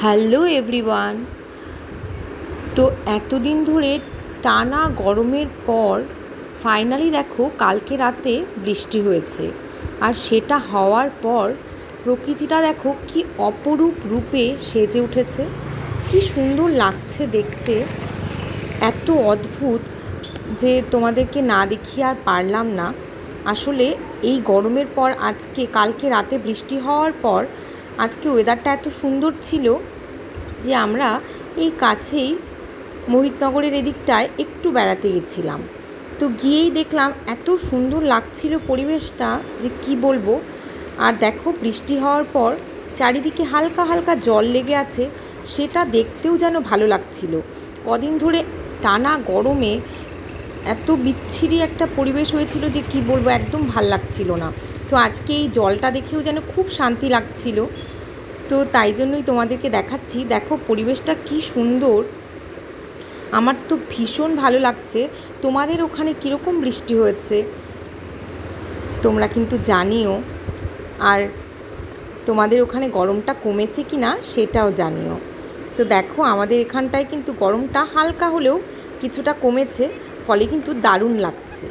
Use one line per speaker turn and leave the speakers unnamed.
Hello everyone. তো এতদিন ধরে টানা গরমের পর ফাইনালি দেখো কালকে রাতে বৃষ্টি হয়েছে। আর সেটা হওয়ার পর প্রকৃতিটা দেখো কি অপরূপ রূপে সেজে উঠেছে, কি সুন্দর লাগছে দেখতে, এত অদ্ভুত যে তোমাদেরকে না দেখিয়ে আর পারলাম না। আসলে এই গরমের পর কালকে রাতে বৃষ্টি হওয়ার পর আজকে ওয়েদারটা এত সুন্দর ছিল যে আমরা এই কাছেই মোহিতনগরের এদিকটায় একটু বেড়াতে গেছিলাম। তো গিয়েই দেখলাম এত সুন্দর লাগছিল পরিবেশটা যে কি বলবো। আর দেখো বৃষ্টি হওয়ার পর চারিদিকে হালকা হালকা জল লেগে আছে, সেটা দেখতেও যেন ভালো লাগছিল। কদিন ধরে টানা গরমে এত বিচ্ছিরি একটা পরিবেশ হয়েছিল যে কি বলবো, একদম ভাল লাগছিল না। তো আজকে এই জলটা দেখেও যেন খুব শান্তি লাগছিল। তো তাই জন্যই তোমাদেরকে দেখাচ্ছি, দেখো পরিবেশটা কি সুন্দর, আমার তো ভীষণ ভালো লাগছে। তোমাদের ওখানে কীরকম বৃষ্টি হয়েছে তোমরা কিন্তু জানিও, আর তোমাদের ওখানে গরমটা কমেছে কি না সেটাও জানিও। তো দেখো আমাদের এখানটায় কিন্তু গরমটা হালকা হলেও কিছুটা কমেছে, ফলে কিন্তু দারুণ লাগছে।